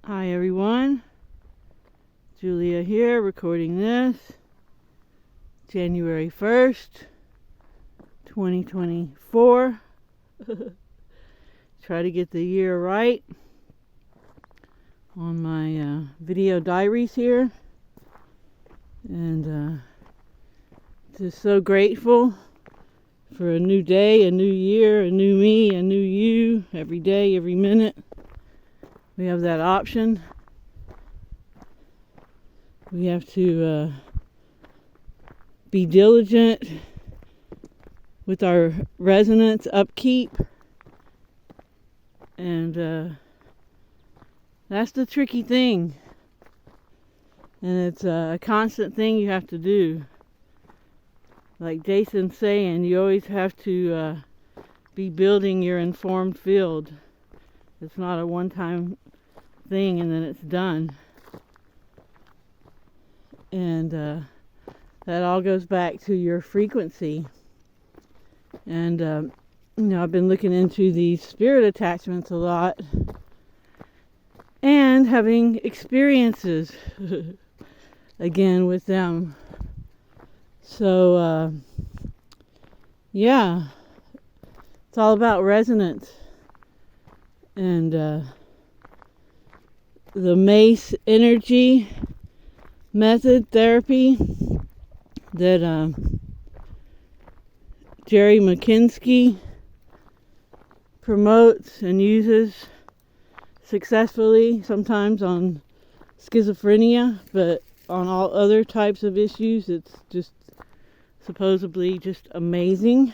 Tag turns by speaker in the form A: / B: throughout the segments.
A: Hi everyone, Julia here recording this January 1st, 2024. Try to get the year right on my video diaries here, and just so grateful for a new day, a new year, a new me, a new you, every day, every minute. We have that option. We have to be diligent with our resonance upkeep, and that's the tricky thing, and it's a constant thing you have to do. Like Jason's saying, you always have to be building your informed field. It's not a one-time thing and then it's done. And that all goes back to your frequency. And I've been looking into these spirit attachments a lot and having experiences again with them. So yeah, it's all about resonance. And the MACE energy method therapy that Jerry McKinsky promotes and uses successfully, sometimes on schizophrenia, but on all other types of issues, it's just supposedly just amazing.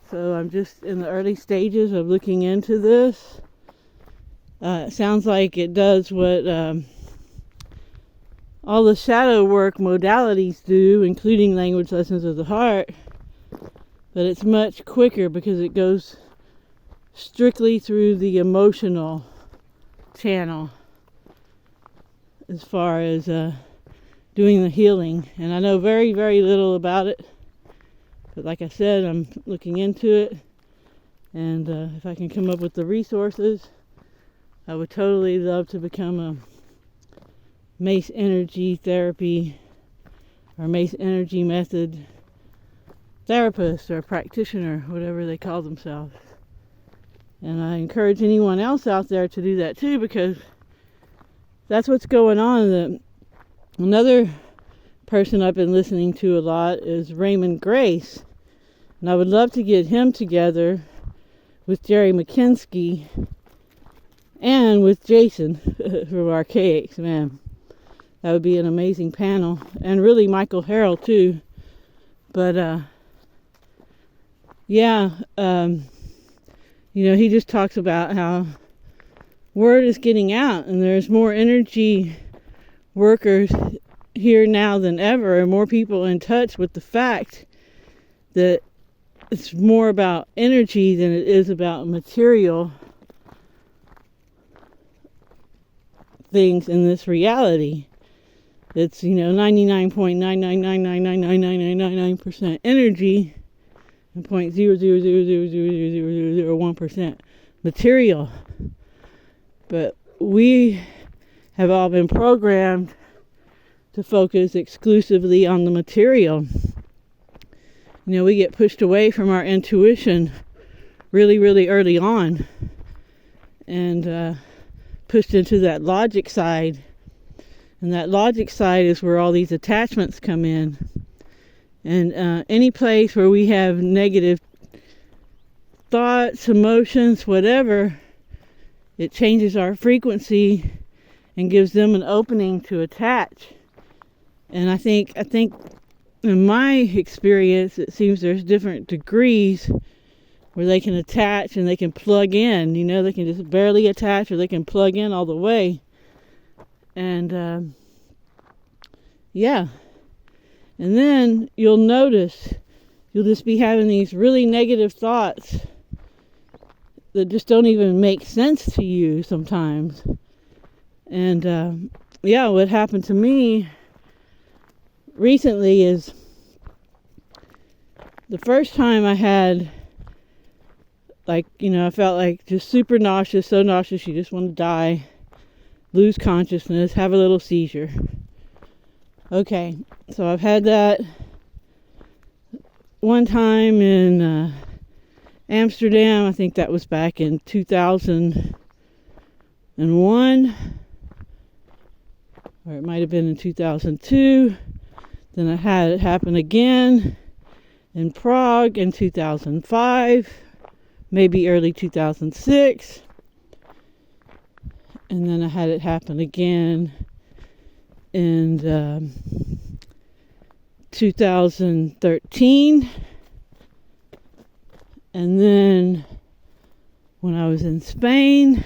A: So I'm just in the early stages of looking into this. It sounds like it does what all the shadow work modalities do, including language lessons of the heart, but it's much quicker because it goes strictly through the emotional channel as far as doing the healing. And I know very, very little about it. But like I said, I'm looking into it, and if I can come up with the resources, I would totally love to become a MACE energy therapy or MACE energy method therapist or practitioner, whatever they call themselves. And I encourage anyone else out there to do that too, because that's what's going on. Another person I've been listening to a lot is Raymond Grace. And I would love to get him together with Jerry McKinsky and with Jason from Archaics, man. That would be an amazing panel. And really Michael Harrell too. But yeah, he just talks about how word is getting out and there's more energy workers here now than ever, and more people in touch with the fact that it's more about energy than it is about material things in this reality. It's 99.999999999% energy and 0.000000001% material. But we have all been programmed to focus exclusively on the material. We get pushed away from our intuition really, really early on, and pushed into that logic side. And that logic side is where all these attachments come in. And any place where we have negative thoughts, emotions, whatever, it changes our frequency and gives them an opening to attach. And I think in my experience, it seems there's different degrees where they can attach and they can plug in. They can just barely attach, or they can plug in all the way. And yeah. And then you'll notice you'll just be having these really negative thoughts that just don't even make sense to you sometimes. And yeah, what happened to me recently is the first time I had, like, I felt like just super nauseous, so nauseous you just want to die. lose consciousness, have a little seizure. Okay, so I've had that one time in Amsterdam. I think that was back in 2001, or it might have been in 2002. Then I had it happen again in Prague in 2005, maybe early 2006. And then I had it happen again in 2013. And then when I was in Spain,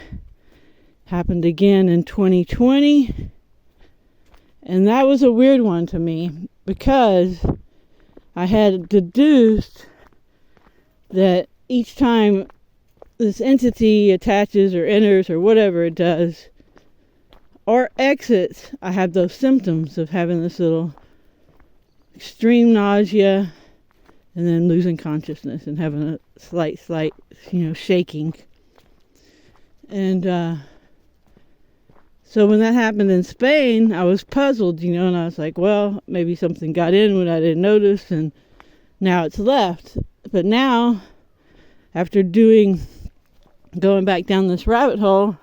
A: happened again in 2020. And that was a weird one to me because I had deduced that each time this entity attaches or enters or whatever it does or exits, I have those symptoms of having this little extreme nausea and then losing consciousness and having a slight, shaking. And so when that happened in Spain, I was puzzled, and I was like, well, maybe something got in when I didn't notice, and now it's left. But now, after going back down this rabbit hole,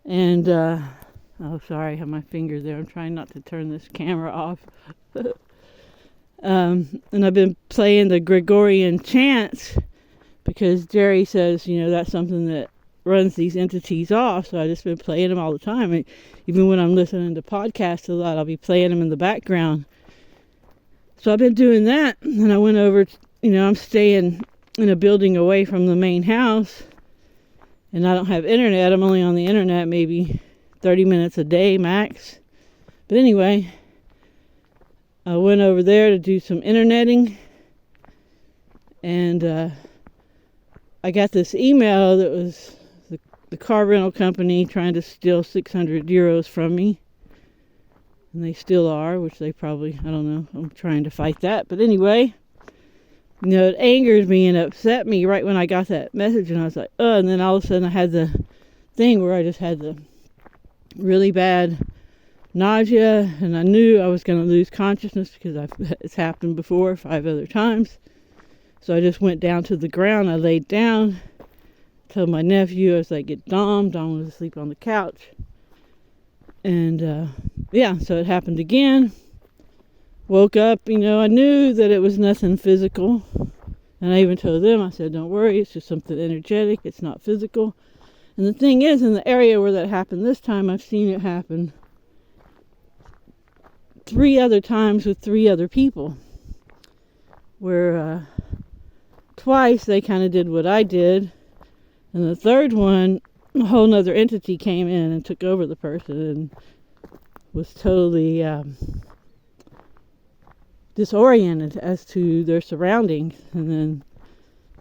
A: and, sorry, I have my finger there. I'm trying not to turn this camera off. And I've been playing the Gregorian chants because Jerry says, that's something that runs these entities off. So I've just been playing them all the time. And even when I'm listening to podcasts a lot, I'll be playing them in the background. So I've been doing that. And I went over, I'm staying in a building away from the main house. And I don't have internet. I'm only on the internet maybe 30 minutes a day max. But anyway, I went over there to do some interneting. And I got this email that was the car rental company trying to steal 600 euros from me. And they still are, which they probably, I don't know, I'm trying to fight that. But anyway, it angers me and upset me right when I got that message. And I was like, and then all of a sudden I had the thing where I just had the really bad nausea. And I knew I was going to lose consciousness because it's happened before 5 other times. So I just went down to the ground. I laid down. Told my nephew, I was like, get Dom. Dom was asleep on the couch. And, so it happened again. Woke up, I knew that it was nothing physical. And I even told them, I said, don't worry, it's just something energetic. It's not physical. And the thing is, in the area where that happened this time, I've seen it happen 3 other times with 3 other people. Where, twice they kind of did what I did. And the third one, a whole nother entity came in and took over the person and was totally disoriented as to their surroundings. And then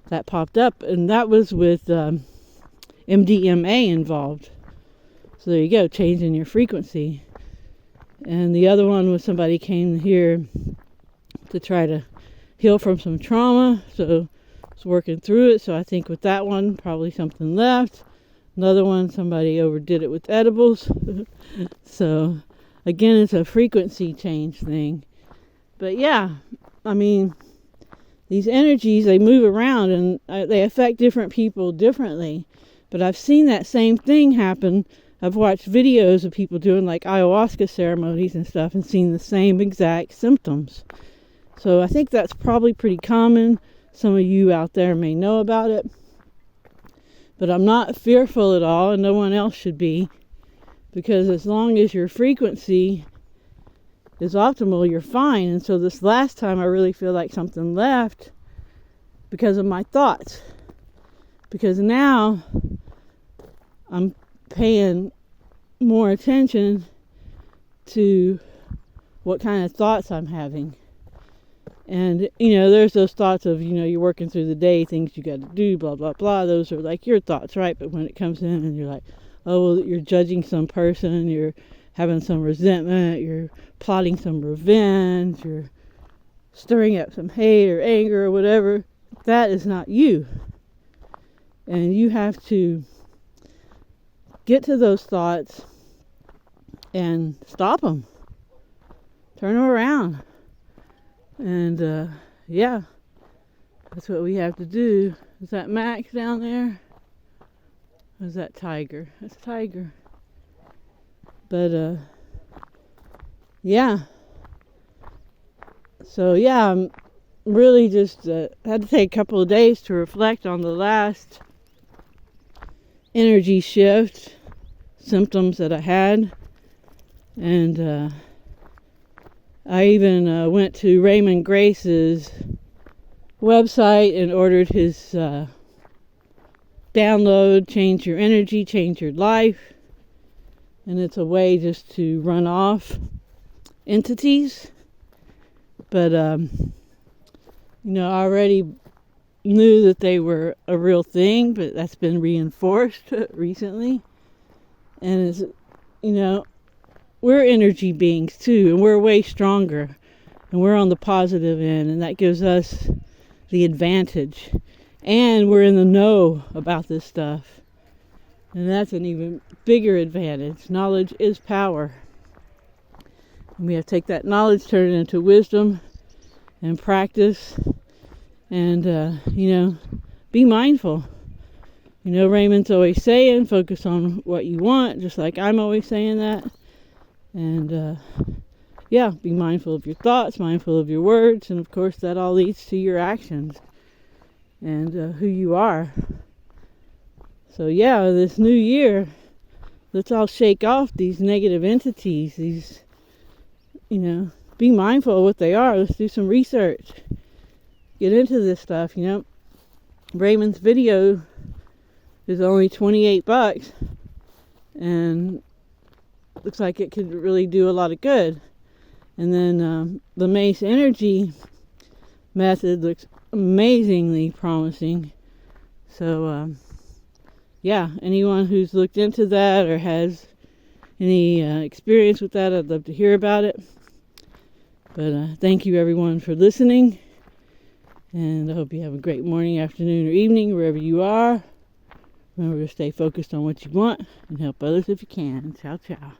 A: that popped up, and that was with MDMA involved. So there you go, changing your frequency. And the other one was somebody came here to try to heal from some trauma. So working through it. So I think with that one, probably something left. Another one, somebody overdid it with edibles. So again, it's a frequency change thing. But yeah, these energies, they move around and they affect different people differently. But I've seen that same thing happen. I've watched videos of people doing like ayahuasca ceremonies and stuff and seen the same exact symptoms. So I think that's probably pretty common. Some of you out there may know about it. But I'm not fearful at all, and no one else should be. Because as long as your frequency is optimal, you're fine. And so this last time I really feel like something left because of my thoughts. Because now I'm paying more attention to what kind of thoughts I'm having. And, there's those thoughts of, you're working through the day, things you got to do, blah, blah, blah. Those are like your thoughts, right? But when it comes in and you're like, oh, well, you're judging some person, you're having some resentment, you're plotting some revenge, you're stirring up some hate or anger or whatever, that is not you. And you have to get to those thoughts and stop them. Turn them around. And yeah, that's what we have to do. Is that Max down there? Or is that Tiger? That's Tiger. But yeah. So yeah, I'm really just had to take a couple of days to reflect on the last energy shift symptoms that I had. And I even went to Raymond Grace's website and ordered his download, Change Your Energy, Change Your Life. And it's a way just to run off entities. But, I already knew that they were a real thing, but that's been reinforced recently. And it's, we're energy beings too, and we're way stronger. And we're on the positive end, and that gives us the advantage. And we're in the know about this stuff. And that's an even bigger advantage. Knowledge is power. And we have to take that knowledge, turn it into wisdom and practice. And, be mindful. Raymond's always saying, focus on what you want, just like I'm always saying that. And, be mindful of your thoughts, mindful of your words, and of course that all leads to your actions and who you are. So this new year, let's all shake off these negative entities, these, be mindful of what they are. Let's do some research. Get into this stuff, Raymond's video is only $28, and looks like it could really do a lot of good. And then the Mace Energy method looks amazingly promising. So, anyone who's looked into that or has any experience with that, I'd love to hear about it. But thank you everyone for listening. And I hope you have a great morning, afternoon, or evening, wherever you are. Remember to stay focused on what you want and help others if you can. Ciao, ciao.